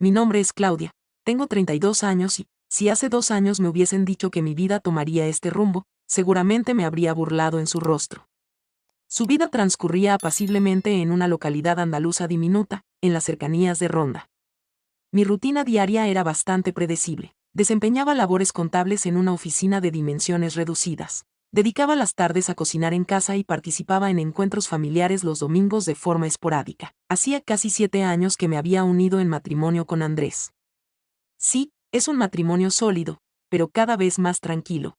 Mi nombre es Claudia, tengo 32 años y, si hace 2 años me hubiesen dicho que mi vida tomaría este rumbo, seguramente me habría burlado en su rostro. Su vida transcurría apaciblemente en una localidad andaluza diminuta, en las cercanías de Ronda. Mi rutina diaria era bastante predecible. Desempeñaba labores contables en una oficina de dimensiones reducidas. Dedicaba las tardes a cocinar en casa y participaba en encuentros familiares los domingos de forma esporádica. Hacía casi 7 años que me había unido en matrimonio con Andrés. Sí, es un matrimonio sólido, pero cada vez más tranquilo.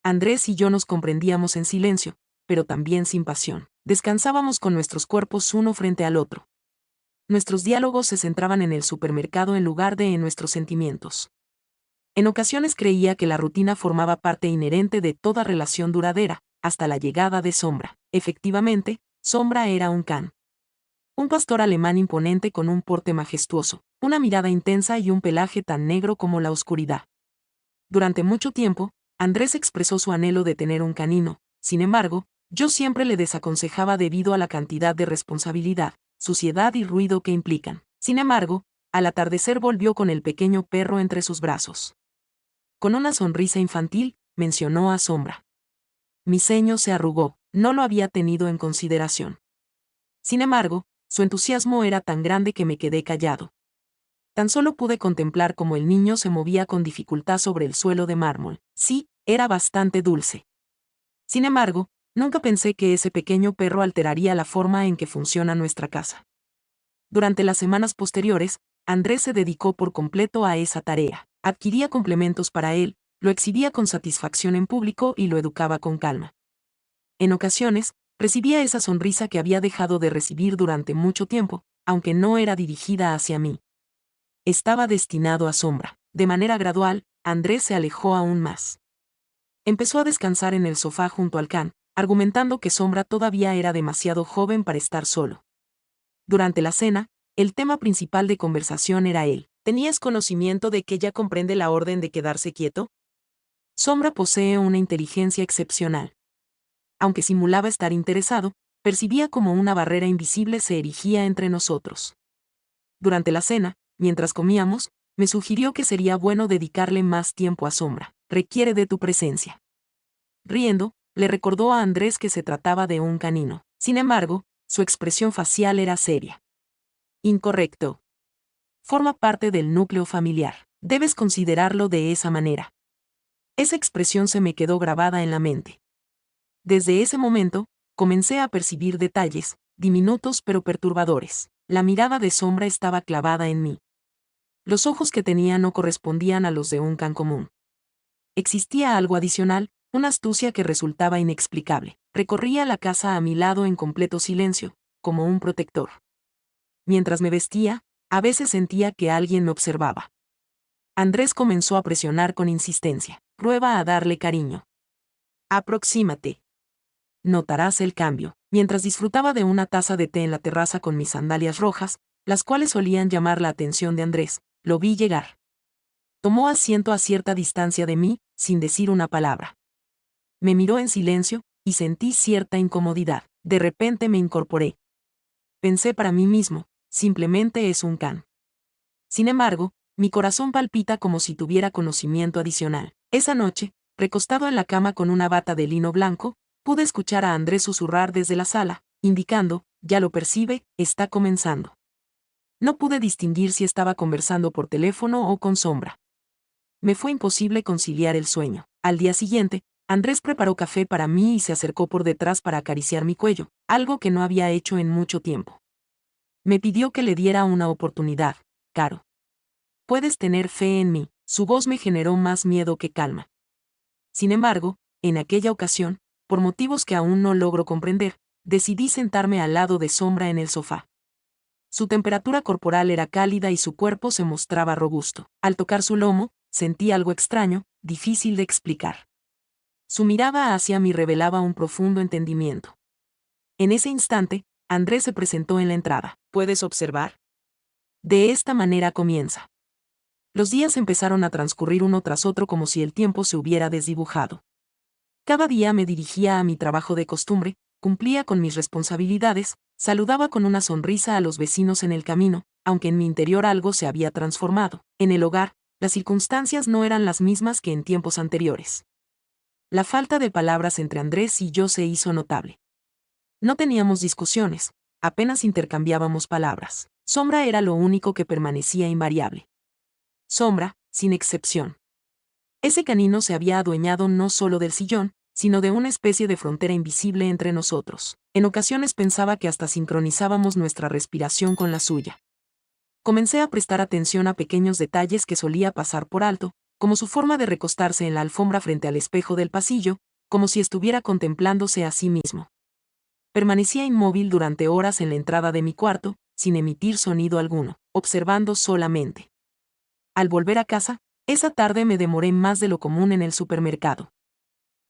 Andrés y yo nos comprendíamos en silencio, pero también sin pasión. Descansábamos con nuestros cuerpos uno frente al otro. Nuestros diálogos se centraban en el supermercado en lugar de en nuestros sentimientos. En ocasiones creía que la rutina formaba parte inherente de toda relación duradera, hasta la llegada de Sombra. Efectivamente, Sombra era un can. Un pastor alemán imponente con un porte majestuoso, una mirada intensa y un pelaje tan negro como la oscuridad. Durante mucho tiempo, Andrés expresó su anhelo de tener un canino. Sin embargo, yo siempre le desaconsejaba debido a la cantidad de responsabilidad, suciedad y ruido que implican. Sin embargo, al atardecer volvió con el pequeño perro entre sus brazos. Con una sonrisa infantil, mencionó a Sombra. Mi ceño se arrugó, no lo había tenido en consideración. Sin embargo, su entusiasmo era tan grande que me quedé callado. Tan solo pude contemplar cómo el niño se movía con dificultad sobre el suelo de mármol. Sí, era bastante dulce. Sin embargo, nunca pensé que ese pequeño perro alteraría la forma en que funciona nuestra casa. Durante las semanas posteriores, Andrés se dedicó por completo a esa tarea. Adquiría complementos para él, lo exhibía con satisfacción en público y lo educaba con calma. En ocasiones, recibía esa sonrisa que había dejado de recibir durante mucho tiempo, aunque no era dirigida hacia mí. Estaba destinado a Sombra. De manera gradual, Andrés se alejó aún más. Empezó a descansar en el sofá junto al can, argumentando que Sombra todavía era demasiado joven para estar solo. Durante la cena, el tema principal de conversación era él. ¿Tenías conocimiento de que ya comprende la orden de quedarse quieto? Sombra posee una inteligencia excepcional. Aunque simulaba estar interesado, percibía como una barrera invisible se erigía entre nosotros. Durante la cena, mientras comíamos, me sugirió que sería bueno dedicarle más tiempo a Sombra. Requiere de tu presencia. Riendo, le recordó a Andrés que se trataba de un canino. Sin embargo, su expresión facial era seria. Incorrecto. Forma parte del núcleo familiar. Debes considerarlo de esa manera. Esa expresión se me quedó grabada en la mente. Desde ese momento, comencé a percibir detalles, diminutos pero perturbadores. La mirada de Sombra estaba clavada en mí. Los ojos que tenía no correspondían a los de un can común. Existía algo adicional, una astucia que resultaba inexplicable. Recorría la casa a mi lado en completo silencio, como un protector. Mientras me vestía, a veces sentía que alguien me observaba. Andrés comenzó a presionar con insistencia. Prueba a darle cariño. Aproxímate. Notarás el cambio. Mientras disfrutaba de una taza de té en la terraza con mis sandalias rojas, las cuales solían llamar la atención de Andrés, lo vi llegar. Tomó asiento a cierta distancia de mí, sin decir una palabra. Me miró en silencio, y sentí cierta incomodidad. De repente me incorporé. Pensé para mí mismo, simplemente es un can. Sin embargo, mi corazón palpita como si tuviera conocimiento adicional. Esa noche, recostado en la cama con una bata de lino blanco, pude escuchar a Andrés susurrar desde la sala, indicando, ya lo percibe, está comenzando. No pude distinguir si estaba conversando por teléfono o con Sombra. Me fue imposible conciliar el sueño. Al día siguiente, Andrés preparó café para mí y se acercó por detrás para acariciar mi cuello, algo que no había hecho en mucho tiempo. Me pidió que le diera una oportunidad, Caro. Puedes tener fe en mí. Su voz me generó más miedo que calma. Sin embargo, en aquella ocasión, por motivos que aún no logro comprender, decidí sentarme al lado de Sombra en el sofá. Su temperatura corporal era cálida y su cuerpo se mostraba robusto. Al tocar su lomo, sentí algo extraño, difícil de explicar. Su mirada hacia mí revelaba un profundo entendimiento. En ese instante, Andrés se presentó en la entrada. ¿Puedes observar? De esta manera comienza. Los días empezaron a transcurrir uno tras otro como si el tiempo se hubiera desdibujado. Cada día me dirigía a mi trabajo de costumbre, cumplía con mis responsabilidades, saludaba con una sonrisa a los vecinos en el camino, aunque en mi interior algo se había transformado. En el hogar, las circunstancias no eran las mismas que en tiempos anteriores. La falta de palabras entre Andrés y yo se hizo notable. No teníamos discusiones, apenas intercambiábamos palabras. Sombra era lo único que permanecía invariable. Sombra, sin excepción. Ese canino se había adueñado no solo del sillón, sino de una especie de frontera invisible entre nosotros. En ocasiones pensaba que hasta sincronizábamos nuestra respiración con la suya. Comencé a prestar atención a pequeños detalles que solía pasar por alto, como su forma de recostarse en la alfombra frente al espejo del pasillo, como si estuviera contemplándose a sí mismo. Permanecía inmóvil durante horas en la entrada de mi cuarto, sin emitir sonido alguno, observando solamente. Al volver a casa, esa tarde me demoré más de lo común en el supermercado.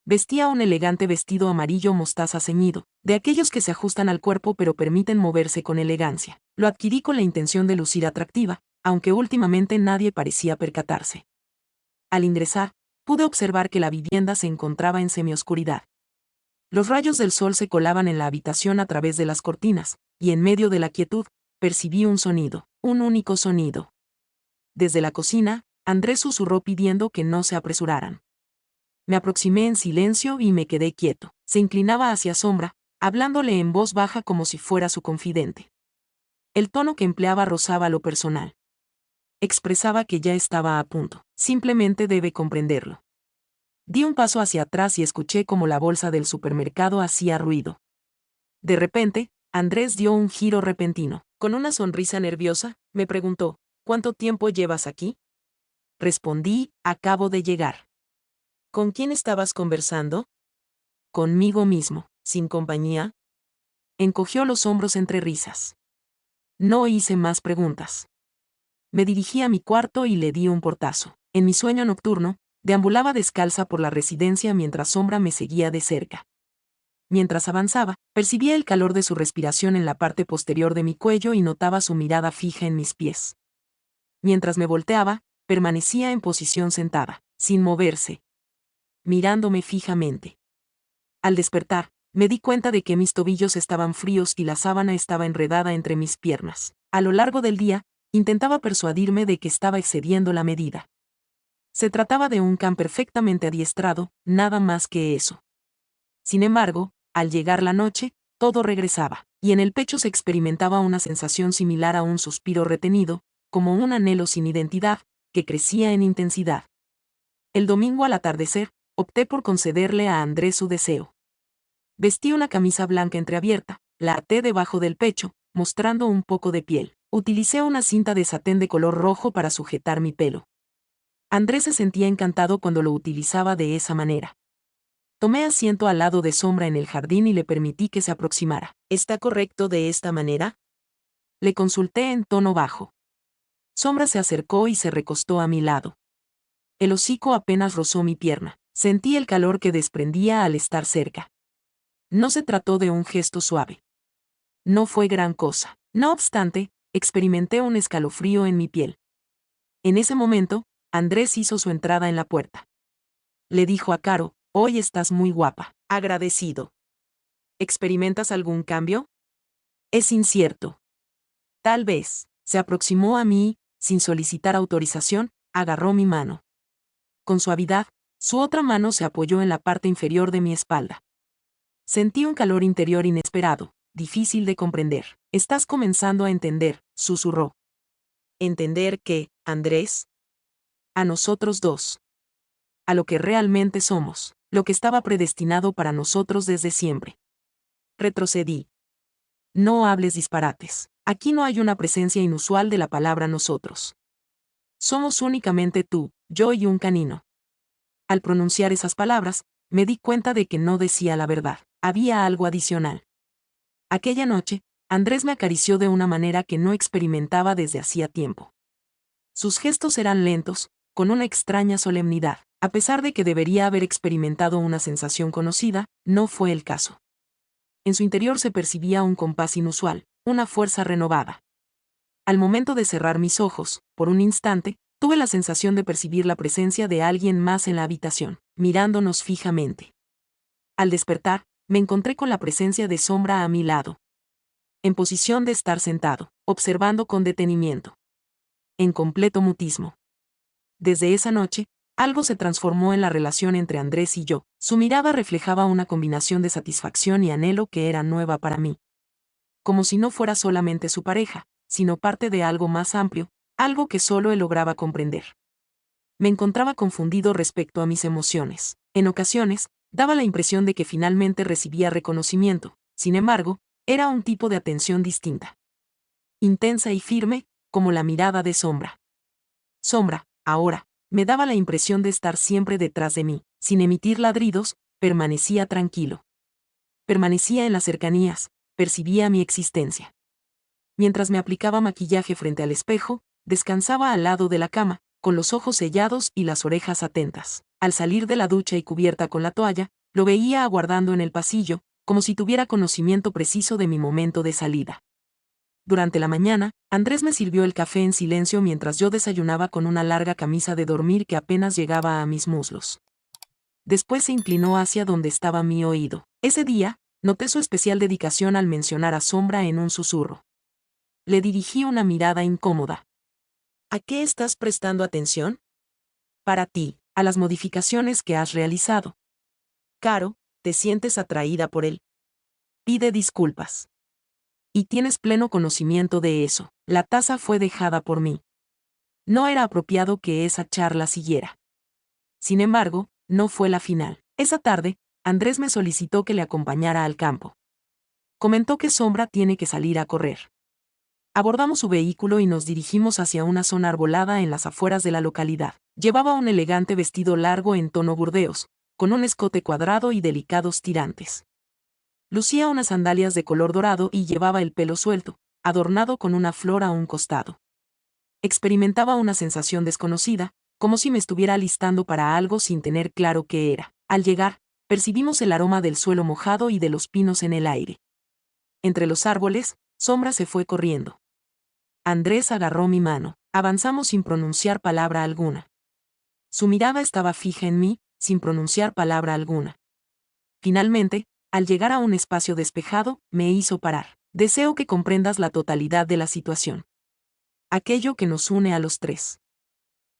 Vestía un elegante vestido amarillo mostaza ceñido, de aquellos que se ajustan al cuerpo pero permiten moverse con elegancia. Lo adquirí con la intención de lucir atractiva, aunque últimamente nadie parecía percatarse. Al ingresar, pude observar que la vivienda se encontraba en semioscuridad. Los rayos del sol se colaban en la habitación a través de las cortinas, y en medio de la quietud, percibí un sonido, un único sonido. Desde la cocina, Andrés susurró pidiendo que no se apresuraran. Me aproximé en silencio y me quedé quieto. Se inclinaba hacia Sombra, hablándole en voz baja como si fuera su confidente. El tono que empleaba rozaba lo personal. Expresaba que ya estaba a punto. Simplemente debe comprenderlo. Di un paso hacia atrás y escuché cómo la bolsa del supermercado hacía ruido. De repente, Andrés dio un giro repentino. Con una sonrisa nerviosa, me preguntó, ¿cuánto tiempo llevas aquí? Respondí, acabo de llegar. ¿Con quién estabas conversando? Conmigo mismo, sin compañía. Encogió los hombros entre risas. No hice más preguntas. Me dirigí a mi cuarto y le di un portazo. En mi sueño nocturno, deambulaba descalza por la residencia mientras Sombra me seguía de cerca. Mientras avanzaba, percibía el calor de su respiración en la parte posterior de mi cuello y notaba su mirada fija en mis pies. Mientras me volteaba, permanecía en posición sentada, sin moverse, mirándome fijamente. Al despertar, me di cuenta de que mis tobillos estaban fríos y la sábana estaba enredada entre mis piernas. A lo largo del día, intentaba persuadirme de que estaba excediendo la medida. Se trataba de un can perfectamente adiestrado, nada más que eso. Sin embargo, al llegar la noche, todo regresaba, y en el pecho se experimentaba una sensación similar a un suspiro retenido, como un anhelo sin identidad, que crecía en intensidad. El domingo al atardecer, opté por concederle a Andrés su deseo. Vestí una camisa blanca entreabierta, la até debajo del pecho, mostrando un poco de piel. Utilicé una cinta de satén de color rojo para sujetar mi pelo. Andrés se sentía encantado cuando lo utilizaba de esa manera. Tomé asiento al lado de Sombra en el jardín y le permití que se aproximara. ¿Está correcto de esta manera? Le consulté en tono bajo. Sombra se acercó y se recostó a mi lado. El hocico apenas rozó mi pierna. Sentí el calor que desprendía al estar cerca. No se trató de un gesto suave. No fue gran cosa. No obstante, experimenté un escalofrío en mi piel. En ese momento, Andrés hizo su entrada en la puerta. Le dijo a Caro, hoy estás muy guapa. Agradecido. ¿Experimentas algún cambio? Es incierto. Tal vez. Se aproximó a mí, sin solicitar autorización, agarró mi mano. Con suavidad, su otra mano se apoyó en la parte inferior de mi espalda. Sentí un calor interior inesperado, difícil de comprender. Estás comenzando a entender, susurró. ¿Entender qué, Andrés? A nosotros dos. A lo que realmente somos, lo que estaba predestinado para nosotros desde siempre. Retrocedí. No hables disparates. Aquí no hay una presencia inusual de la palabra nosotros. Somos únicamente tú, yo y un canino. Al pronunciar esas palabras, me di cuenta de que no decía la verdad. Había algo adicional. Aquella noche, Andrés me acarició de una manera que no experimentaba desde hacía tiempo. Sus gestos eran lentos, con una extraña solemnidad. A pesar de que debería haber experimentado una sensación conocida, no fue el caso. En su interior se percibía un compás inusual, una fuerza renovada. Al momento de cerrar mis ojos, por un instante, tuve la sensación de percibir la presencia de alguien más en la habitación, mirándonos fijamente. Al despertar, me encontré con la presencia de Sombra a mi lado. En posición de estar sentado, observando con detenimiento. En completo mutismo. Desde esa noche, algo se transformó en la relación entre Andrés y yo. Su mirada reflejaba una combinación de satisfacción y anhelo que era nueva para mí. Como si no fuera solamente su pareja, sino parte de algo más amplio, algo que solo él lograba comprender. Me encontraba confundido respecto a mis emociones. En ocasiones, daba la impresión de que finalmente recibía reconocimiento. Sin embargo, era un tipo de atención distinta. Intensa y firme, como la mirada de Sombra. Sombra, ahora, me daba la impresión de estar siempre detrás de mí. Sin emitir ladridos, permanecía tranquilo. Permanecía en las cercanías, percibía mi existencia. Mientras me aplicaba maquillaje frente al espejo, descansaba al lado de la cama, con los ojos sellados y las orejas atentas. Al salir de la ducha y cubierta con la toalla, lo veía aguardando en el pasillo, como si tuviera conocimiento preciso de mi momento de salida. Durante la mañana, Andrés me sirvió el café en silencio mientras yo desayunaba con una larga camisa de dormir que apenas llegaba a mis muslos. Después se inclinó hacia donde estaba mi oído. Ese día, noté su especial dedicación al mencionar a Sombra en un susurro. Le dirigí una mirada incómoda. ¿A qué estás prestando atención? Para ti, a las modificaciones que has realizado. Caro, te sientes atraída por él. Pide disculpas. Y tienes pleno conocimiento de eso. La taza fue dejada por mí. No era apropiado que esa charla siguiera. Sin embargo, no fue la final. Esa tarde, Andrés me solicitó que le acompañara al campo. Comentó que Sombra tiene que salir a correr. Abordamos su vehículo y nos dirigimos hacia una zona arbolada en las afueras de la localidad. Llevaba un elegante vestido largo en tono burdeos, con un escote cuadrado y delicados tirantes. Lucía unas sandalias de color dorado y llevaba el pelo suelto, adornado con una flor a un costado. Experimentaba una sensación desconocida, como si me estuviera alistando para algo sin tener claro qué era. Al llegar, percibimos el aroma del suelo mojado y de los pinos en el aire. Entre los árboles, Sombra se fue corriendo. Andrés agarró mi mano. Avanzamos sin pronunciar palabra alguna. Su mirada estaba fija en mí, sin pronunciar palabra alguna. Finalmente, al llegar a un espacio despejado, me hizo parar. Deseo que comprendas la totalidad de la situación. Aquello que nos une a los tres.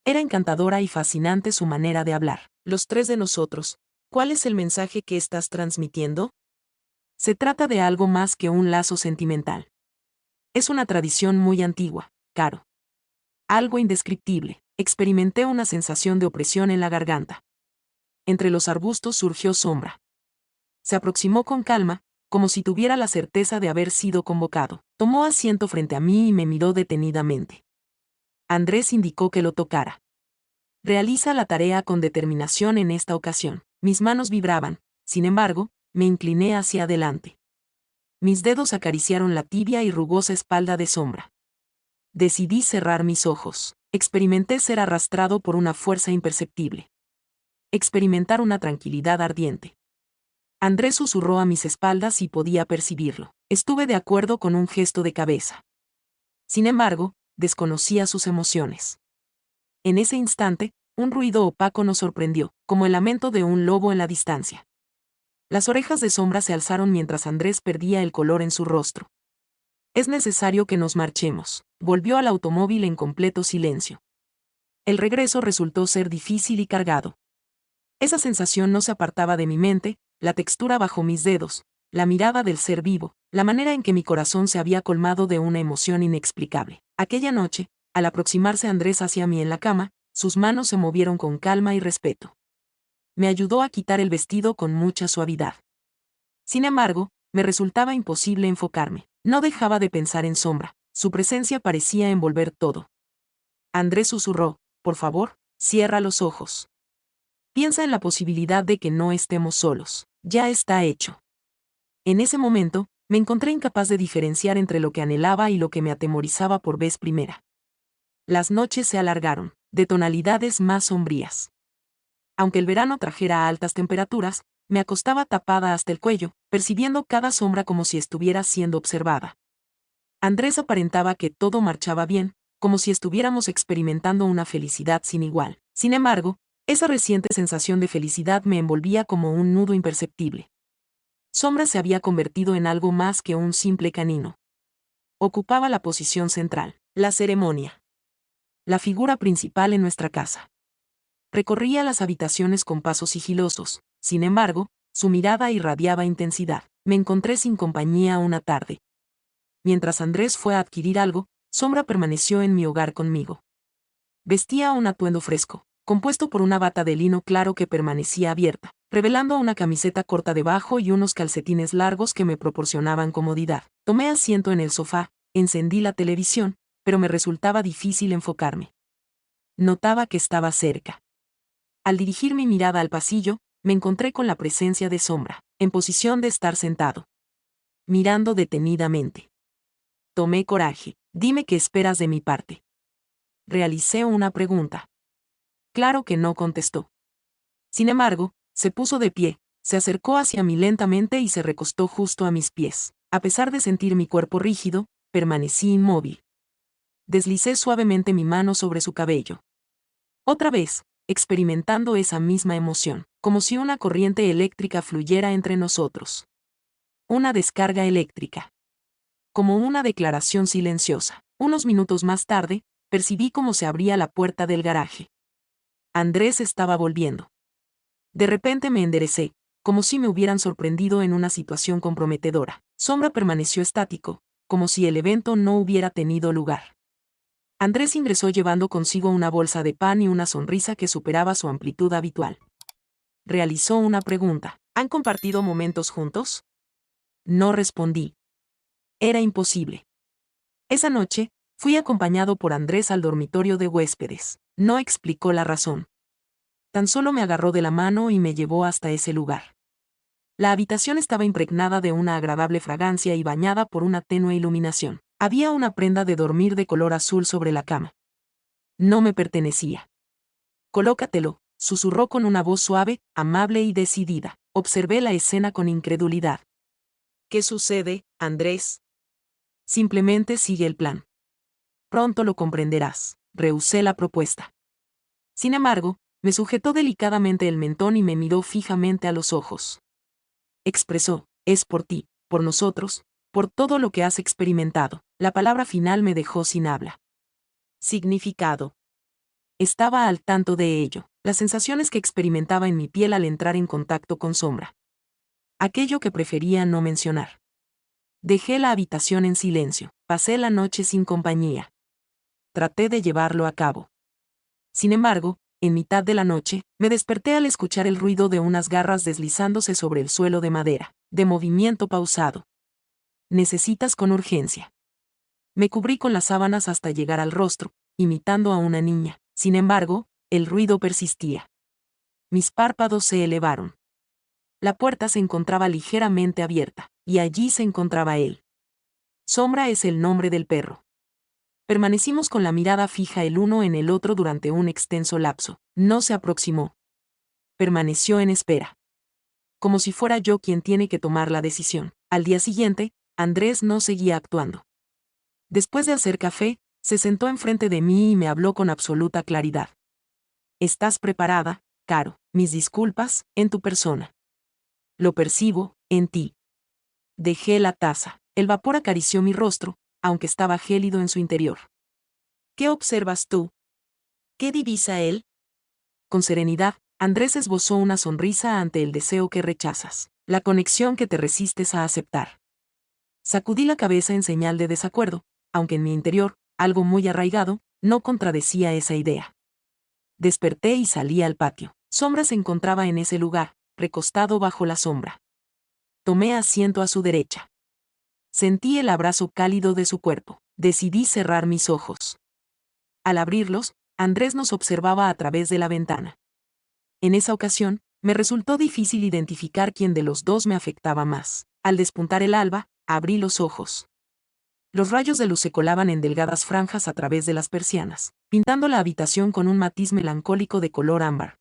Era encantadora y fascinante su manera de hablar. Los tres de nosotros. ¿Cuál es el mensaje que estás transmitiendo? Se trata de algo más que un lazo sentimental. Es una tradición muy antigua, Caro. Algo indescriptible. Experimenté una sensación de opresión en la garganta. Entre los arbustos surgió Sombra. Se aproximó con calma, como si tuviera la certeza de haber sido convocado. Tomó asiento frente a mí y me miró detenidamente. Andrés indicó que lo tocara. Realiza la tarea con determinación en esta ocasión. Mis manos vibraban, sin embargo, me incliné hacia adelante. Mis dedos acariciaron la tibia y rugosa espalda de Sombra. Decidí cerrar mis ojos. Experimenté ser arrastrado por una fuerza imperceptible. Experimentar una tranquilidad ardiente. Andrés susurró a mis espaldas y podía percibirlo. Estuve de acuerdo con un gesto de cabeza. Sin embargo, desconocía sus emociones. En ese instante, un ruido opaco nos sorprendió, como el lamento de un lobo en la distancia. Las orejas de Sombra se alzaron mientras Andrés perdía el color en su rostro. Es necesario que nos marchemos. Volvió al automóvil en completo silencio. El regreso resultó ser difícil y cargado. Esa sensación no se apartaba de mi mente, la textura bajo mis dedos, la mirada del ser vivo, la manera en que mi corazón se había colmado de una emoción inexplicable. Aquella noche, al aproximarse Andrés hacia mí en la cama, sus manos se movieron con calma y respeto. Me ayudó a quitar el vestido con mucha suavidad. Sin embargo, me resultaba imposible enfocarme. No dejaba de pensar en Sombra, su presencia parecía envolver todo. Andrés susurró, por favor, cierra los ojos. Piensa en la posibilidad de que no estemos solos. Ya está hecho. En ese momento, me encontré incapaz de diferenciar entre lo que anhelaba y lo que me atemorizaba por vez primera. Las noches se alargaron, de tonalidades más sombrías. Aunque el verano trajera altas temperaturas, me acostaba tapada hasta el cuello, percibiendo cada sombra como si estuviera siendo observada. Andrés aparentaba que todo marchaba bien, como si estuviéramos experimentando una felicidad sin igual. Sin embargo, esa reciente sensación de felicidad me envolvía como un nudo imperceptible. Sombra se había convertido en algo más que un simple canino. ocupaba la posición central, la ceremonia. La figura principal en nuestra casa. Recorría las habitaciones con pasos sigilosos, sin embargo, su mirada irradiaba intensidad. Me encontré sin compañía una tarde. Mientras Andrés fue a adquirir algo, Sombra permaneció en mi hogar conmigo. Vestía un atuendo fresco, compuesto por una bata de lino claro que permanecía abierta, revelando una camiseta corta debajo y unos calcetines largos que me proporcionaban comodidad. Tomé asiento en el sofá, encendí la televisión, pero me resultaba difícil enfocarme. Notaba que estaba cerca. Al dirigir mi mirada al pasillo, me encontré con la presencia de Sombra, en posición de estar sentado, mirando detenidamente. Tomé coraje. Dime qué esperas de mi parte. Realicé una pregunta. Claro que no contestó. Sin embargo, se puso de pie, se acercó hacia mí lentamente y se recostó justo a mis pies. A pesar de sentir mi cuerpo rígido, permanecí inmóvil. Deslicé suavemente mi mano sobre su cabello. Otra vez, experimentando esa misma emoción, como si una corriente eléctrica fluyera entre nosotros. Una descarga eléctrica. Como una declaración silenciosa. Unos minutos más tarde, percibí cómo se abría la puerta del garaje. Andrés estaba volviendo. De repente me enderecé, como si me hubieran sorprendido en una situación comprometedora. Sombra permaneció estático, como si el evento no hubiera tenido lugar. Andrés ingresó llevando consigo una bolsa de pan y una sonrisa que superaba su amplitud habitual. Realizó una pregunta. ¿Han compartido momentos juntos? No respondí. Era imposible. Esa noche, fui acompañado por Andrés al dormitorio de huéspedes. No explicó la razón. Tan solo me agarró de la mano y me llevó hasta ese lugar. La habitación estaba impregnada de una agradable fragancia y bañada por una tenue iluminación. Había una prenda de dormir de color azul sobre la cama. No me pertenecía. Colócatelo, susurró con una voz suave, amable y decidida. Observé la escena con incredulidad. ¿Qué sucede, Andrés? Simplemente sigue el plan. Pronto lo comprenderás. Rehusé la propuesta. Sin embargo, me sujetó delicadamente el mentón y me miró fijamente a los ojos. Expresó, es por ti, por nosotros, por todo lo que has experimentado. La palabra final me dejó sin habla. Significado. Estaba al tanto de ello, las sensaciones que experimentaba en mi piel al entrar en contacto con Sombra. Aquello que prefería no mencionar. Dejé la habitación en silencio, pasé la noche sin compañía. Traté de llevarlo a cabo. Sin embargo, en mitad de la noche, me desperté al escuchar el ruido de unas garras deslizándose sobre el suelo de madera, de movimiento pausado. Necesitas con urgencia. Me cubrí con las sábanas hasta llegar al rostro, imitando a una niña. Sin embargo, el ruido persistía. Mis párpados se elevaron. La puerta se encontraba ligeramente abierta, y allí se encontraba él. Sombra es el nombre del perro. Permanecimos con la mirada fija el uno en el otro durante un extenso lapso. No se aproximó. Permaneció en espera. Como si fuera yo quien tiene que tomar la decisión. Al día siguiente, Andrés no seguía actuando. Después de hacer café, se sentó enfrente de mí y me habló con absoluta claridad. ¿Estás preparada, Caro? Mis disculpas, en tu persona. Lo percibo, en ti. Dejé la taza. El vapor acarició mi rostro, aunque estaba gélido en su interior. ¿Qué observas tú? ¿Qué divisa él? Con serenidad, Andrés esbozó una sonrisa ante el deseo que rechazas, la conexión que te resistes a aceptar. Sacudí la cabeza en señal de desacuerdo, aunque en mi interior, algo muy arraigado, no contradecía esa idea. Desperté y salí al patio. Sombra se encontraba en ese lugar, recostado bajo la sombra. Tomé asiento a su derecha. Sentí el abrazo cálido de su cuerpo. Decidí cerrar mis ojos. Al abrirlos, Andrés nos observaba a través de la ventana. En esa ocasión, me resultó difícil identificar quién de los dos me afectaba más. Al despuntar el alba, abrí los ojos. Los rayos de luz se colaban en delgadas franjas a través de las persianas, pintando la habitación con un matiz melancólico de color ámbar.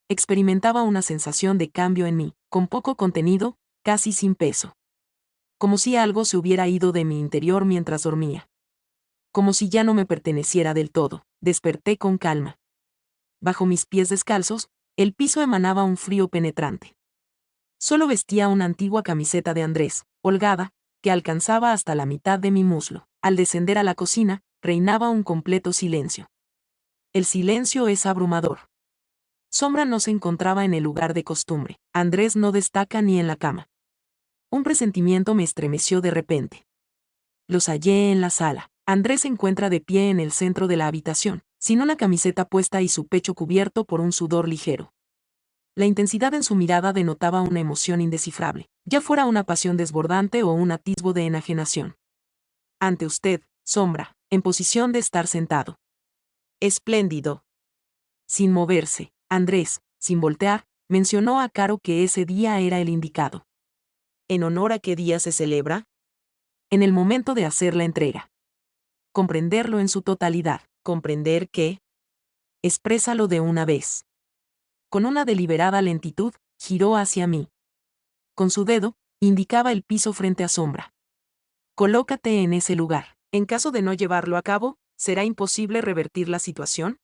Experimentaba una sensación de cambio en mí, con poco contenido, casi sin peso. Como si algo se hubiera ido de mi interior mientras dormía. Como si ya no me perteneciera del todo. Desperté con calma. Bajo mis pies descalzos, el piso emanaba un frío penetrante. Solo vestía una antigua camiseta de Andrés, holgada, que alcanzaba hasta la mitad de mi muslo. Al descender a la cocina, reinaba un completo silencio. El silencio es abrumador. Sombra no se encontraba en el lugar de costumbre. Andrés no destaca ni en la cama. Un presentimiento me estremeció de repente. Los hallé en la sala. Andrés se encuentra de pie en el centro de la habitación, sin una camiseta puesta y su pecho cubierto por un sudor ligero. La intensidad en su mirada denotaba una emoción indescifrable, ya fuera una pasión desbordante o un atisbo de enajenación. Ante usted, Sombra, en posición de estar sentado. Espléndido. Sin moverse, Andrés, sin voltear, mencionó a Caro que ese día era el indicado. ¿En honor a qué día se celebra? En el momento de hacer la entrega. Comprenderlo en su totalidad. ¿Comprender qué? Exprésalo de una vez. Con una deliberada lentitud, giró hacia mí. Con su dedo, indicaba el piso frente a Sombra. Colócate en ese lugar. En caso de no llevarlo a cabo, ¿será imposible revertir la situación?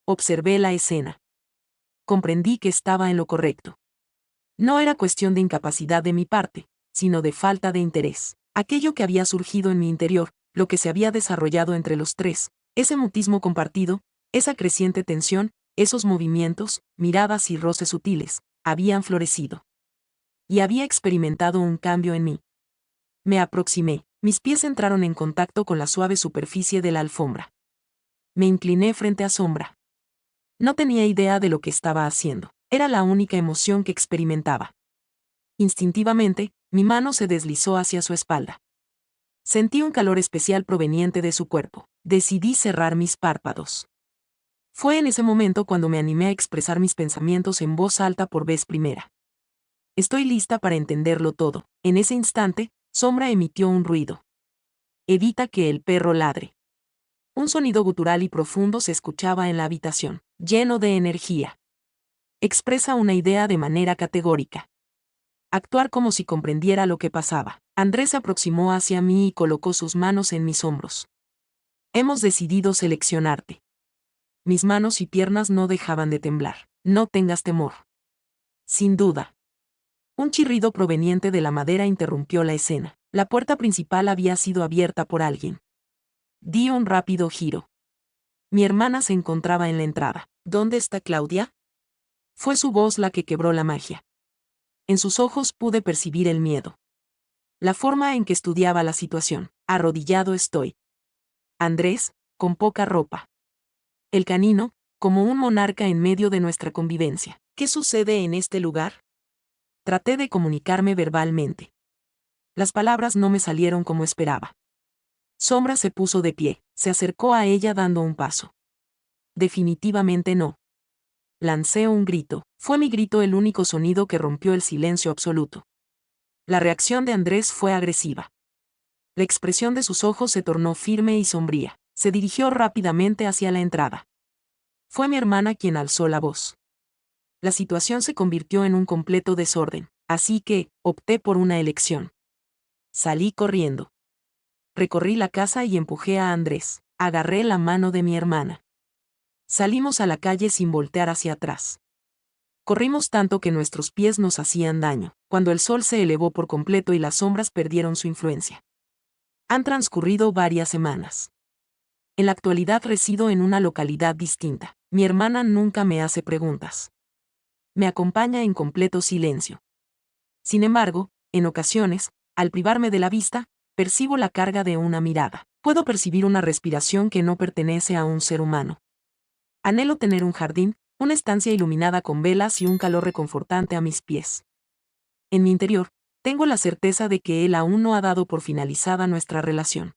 Observé la escena. Comprendí que estaba en lo correcto. No era cuestión de incapacidad de mi parte, sino de falta de interés. Aquello que había surgido en mi interior, lo que se había desarrollado entre los tres, ese mutismo compartido, esa creciente tensión, esos movimientos, miradas y roces sutiles, habían florecido. Y había experimentado un cambio en mí. Me aproximé, mis pies entraron en contacto con la suave superficie de la alfombra. Me incliné frente a Sombra. No tenía idea de lo que estaba haciendo, era la única emoción que experimentaba. Instintivamente, mi mano se deslizó hacia su espalda. Sentí un calor especial proveniente de su cuerpo. Decidí cerrar mis párpados. Fue en ese momento cuando me animé a expresar mis pensamientos en voz alta por vez primera. Estoy lista para entenderlo todo. En ese instante, Sombra emitió un ruido. Evita que el perro ladre. Un sonido gutural y profundo se escuchaba en la habitación, lleno de energía. Expresa una idea de manera categórica. Actuar como si comprendiera lo que pasaba. Andrés se aproximó hacia mí y colocó sus manos en mis hombros. Hemos decidido seleccionarte. Mis manos y piernas no dejaban de temblar. No tengas temor. Sin duda. Un chirrido proveniente de la madera interrumpió la escena. La puerta principal había sido abierta por alguien. Di un rápido giro. Mi hermana se encontraba en la entrada. ¿Dónde está Claudia? Fue su voz la que quebró la magia. En sus ojos pude percibir el miedo. La forma en que estudiaba la situación. Arrodillado estoy. Andrés, con poca ropa. El canino, como un monarca en medio de nuestra convivencia. ¿Qué sucede en este lugar? Traté de comunicarme verbalmente. Las palabras no me salieron como esperaba. Sombra se puso de pie, se acercó a ella dando un paso. Definitivamente no. Lancé un grito. Fue mi grito el único sonido que rompió el silencio absoluto. La reacción de Andrés fue agresiva. La expresión de sus ojos se tornó firme y sombría. Se dirigió rápidamente hacia la entrada. Fue mi hermana quien alzó la voz. La situación se convirtió en un completo desorden, así que opté por una elección. Salí corriendo. Recorrí la casa y empujé a Andrés. Agarré la mano de mi hermana. Salimos a la calle sin voltear hacia atrás. Corrimos tanto que nuestros pies nos hacían daño, cuando el sol se elevó por completo y las sombras perdieron su influencia. Han transcurrido varias semanas. En la actualidad resido en una localidad distinta. Mi hermana nunca me hace preguntas. Me acompaña en completo silencio. Sin embargo, en ocasiones, al privarme de la vista, percibo la carga de una mirada. Puedo percibir una respiración que no pertenece a un ser humano. Anhelo tener un jardín, una estancia iluminada con velas y un calor reconfortante a mis pies. En mi interior, tengo la certeza de que él aún no ha dado por finalizada nuestra relación.